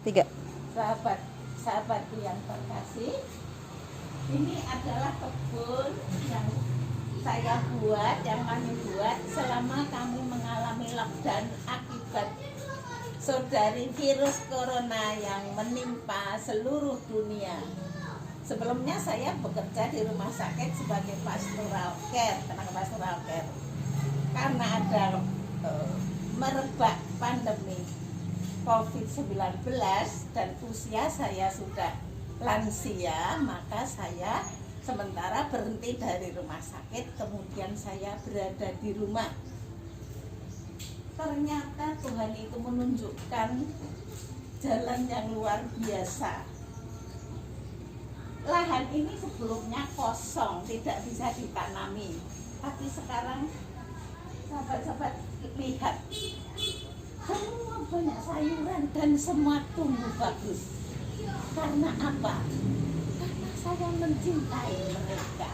3. Sahabat yang terkasih, ini adalah kebun yang saya buat, yang kami buat selama kami mengalami lockdown akibat saudari virus corona yang menimpa seluruh dunia. Sebelumnya saya bekerja di rumah sakit sebagai pastoral care, tenaga pastoral care. Karena ada merebak pandemi COVID-19 dan usia saya sudah lansia, maka saya sementara berhenti dari rumah sakit, kemudian saya berada di rumah. Ternyata Tuhan itu menunjukkan jalan yang luar biasa. Lahan ini sebelumnya kosong, tidak bisa ditanami, tapi sekarang sahabat-sahabat lihat, semua banyak sayuran dan semua tumbuh bagus. Karena apa? Karena saya mencintai mereka.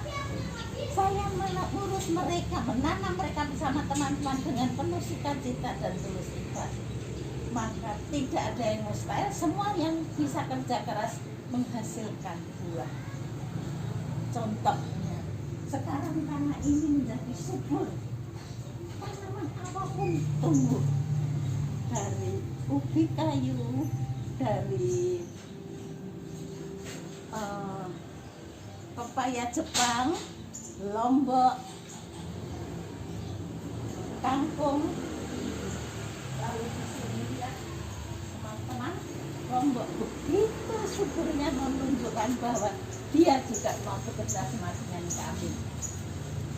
Saya mengurus mereka, menanam mereka bersama teman-teman dengan penuh sukacita dan tulus ikhlas. Maka tidak ada yang mustahil, semua yang bisa kerja keras menghasilkan buah. Contohnya, sekarang tanah ini menjadi subur. Tanaman apapun tumbuh, dari ubi kayu, dari pepaya Jepang, lombok, kangkung, lalu di sini lihat teman-teman, lombok begitu suburnya menunjukkan bahwa dia juga mau bekerja sama dengan kami.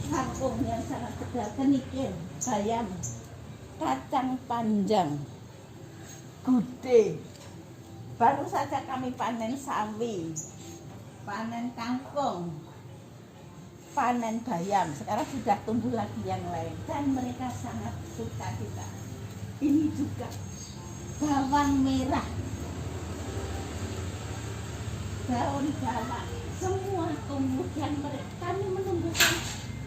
Kangkung yang sangat segar, kenikir, bayam, kacang panjang, gude. Baru saja kami panen sawi, panen kangkung, panen bayam. Sekarang sudah tumbuh lagi yang lain dan mereka sangat suka kita. Ini juga bawang merah, daun bawang, semua tumbuh dan kami menumbuhkan.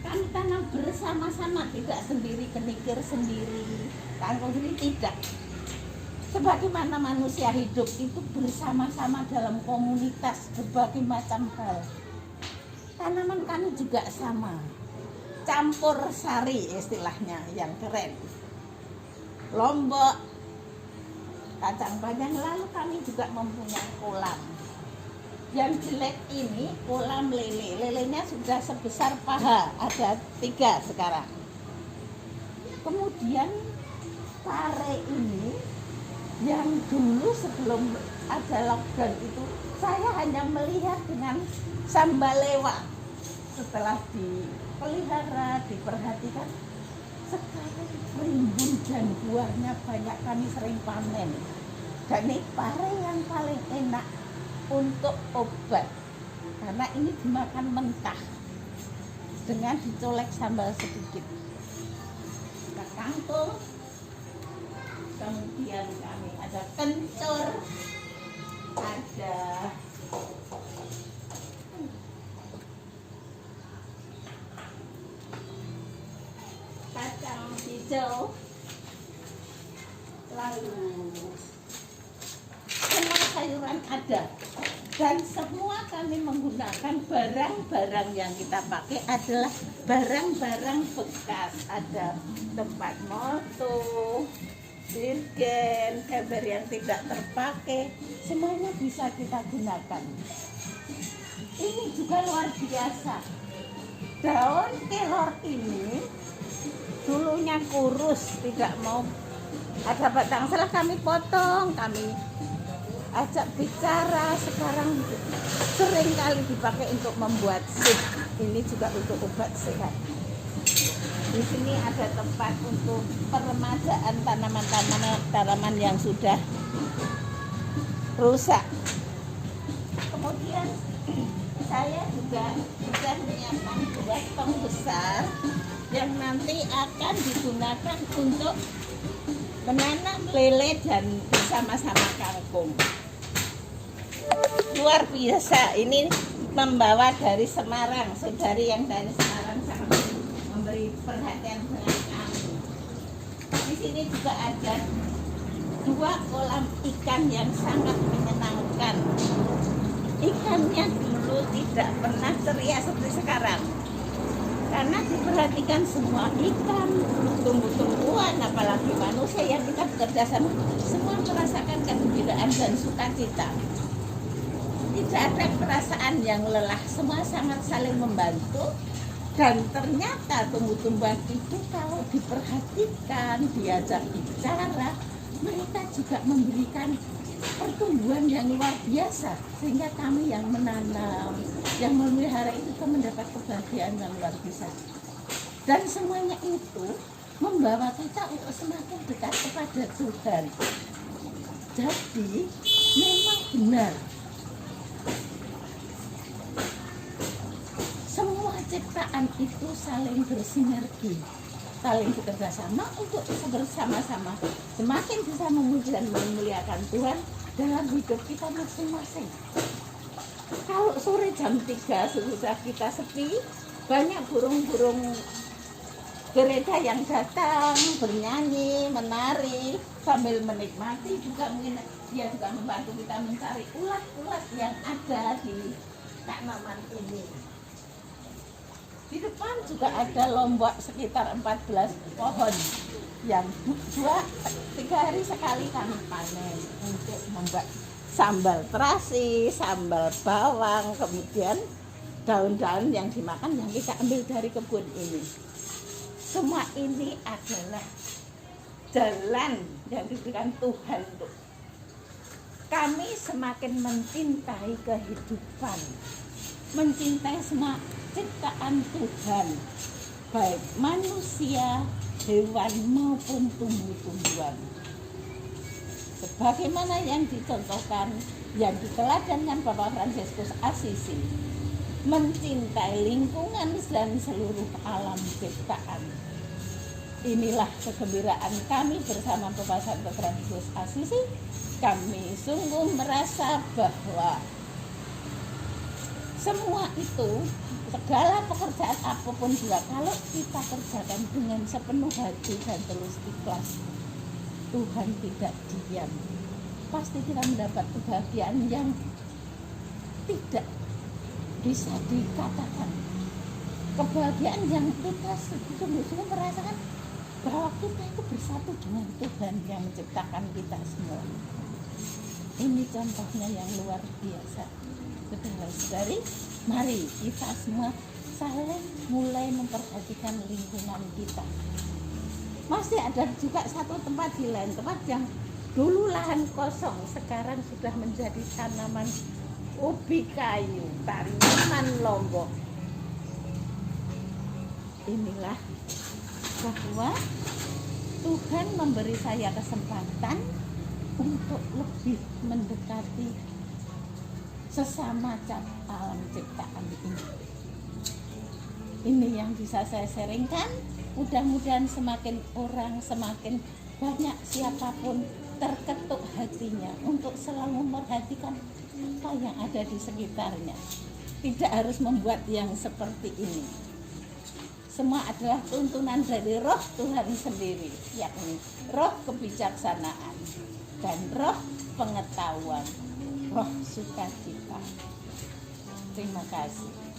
Kami tanam bersama-sama, tidak sendiri, kenikir sendiri, kangkung sendiri, tidak. Sebagaimana manusia hidup itu bersama-sama dalam komunitas berbagai macam hal. Tanaman kami juga sama, campur sari istilahnya yang keren. Lombok, kacang panjang, lalu kami juga mempunyai kolam. Yang jelek ini kolam lele, lelenya sudah sebesar paha, ada 3 sekarang. Kemudian pare ini, yang dulu sebelum ada lockdown itu saya hanya melihat dengan sambalewa. Setelah dipelihara, diperhatikan, sekarang rimbun dan buahnya banyak, kami sering panen. Dan ini pare yang paling enak untuk obat, karena ini dimakan mentah dengan dicolek sambal sedikit. Kangkung, kemudian kami ada kencur, ada kacang hijau, lalu semua sayuran ada. Dan semua kami menggunakan barang-barang yang kita pakai adalah barang-barang bekas. Ada tempat moto, dirgen, ember yang tidak terpakai, semuanya bisa kita gunakan. Ini juga luar biasa. Daun kelor ini dulunya kurus, tidak mau ada batang, setelah kami potong, kami ajak bicara, sekarang sering kali dipakai untuk membuat sup. Ini juga untuk obat sehat. Di sini ada tempat untuk peremajaan tanaman yang sudah rusak. Kemudian saya juga sudah menyiapkan 2 tong besar yang nanti akan digunakan untuk menanam lele dan bersama-sama kangkung. Luar biasa, ini membawa dari Semarang, saudari yang dari Semarang sangat memberi perhatian dengan kami. Di sini juga ada dua kolam ikan yang sangat menyenangkan. Ikannya dulu tidak pernah teriak seperti sekarang, karena diperhatikan semua ikan, tumbuh-tumbuhan, apalagi manusia yang kita bekerja sama, semua merasakan kegembiraan dan sukacita. Tidak ada perasaan yang lelah, semua sangat saling membantu. Dan ternyata tumbuh-tumbuhan itu kalau diperhatikan, diajak bicara, mereka juga memberikan pertumbuhan yang luar biasa, sehingga kami yang menanam, yang memelihara itu mendapat kebahagiaan yang luar biasa. Dan semuanya itu membawa kita untuk semakin dekat kepada Tuhan. Jadi memang benar, semua ciptaan itu saling bersinergi, saling bekerja sama untuk bersama-sama semakin bisa memuji dan memuliakan Tuhan dalam hidup kita masing-masing. Kalau sore jam 3 sudah kita sepi, banyak burung-burung gereja yang datang bernyanyi, menari sambil menikmati, juga mungkin dia juga membantu kita mencari ulat-ulat yang ada di tanaman ini. Di depan juga ada lombok sekitar 14 pohon yang 2-3 hari sekali kami panen untuk membuat sambal terasi, sambal bawang, kemudian daun-daun yang dimakan yang kita ambil dari kebun ini. Semua ini adalah jalan yang diberikan Tuhan untuk kami semakin mencintai kehidupan, mencintai semua ciptaan Tuhan, baik manusia, hewan maupun tumbuh-tumbuhan. Sebagaimana yang dicontohkan, yang diteladankan Bapak Fransiskus Assisi, mencintai lingkungan dan seluruh alam ciptaan. Inilah kegembiraan kami bersama Bapak Santo Fransiskus Assisi. Kami sungguh merasa bahwa semua itu, segala pekerjaan apapun juga, kalau kita kerjakan dengan sepenuh hati dan terus ikhlas, Tuhan tidak diam. Pasti kita mendapat kebahagiaan yang tidak bisa dikatakan. Kebahagiaan yang kita sungguh-sungguh merasakan bahwa kita itu bersatu dengan Tuhan yang menciptakan kita semua. Ini contohnya yang luar biasa. Saudara-saudari, mari kita semua saling mulai memperhatikan lingkungan kita. Masih ada juga satu tempat di lain tempat yang dulu lahan kosong, sekarang sudah menjadi tanaman ubi kayu, tanaman lombok. Inilah bahwa Tuhan memberi saya kesempatan untuk lebih mendekati sesama alam ciptaan ini. Ini yang bisa saya sharingkan. Mudah-mudahan semakin orang, semakin banyak siapapun terketuk hatinya untuk selalu memperhatikan apa yang ada di sekitarnya. Tidak harus membuat yang seperti ini. Semua adalah tuntunan dari roh Tuhan sendiri, yakni roh kebijaksanaan dan roh pengetahuan, roh sukacita. Terima kasih.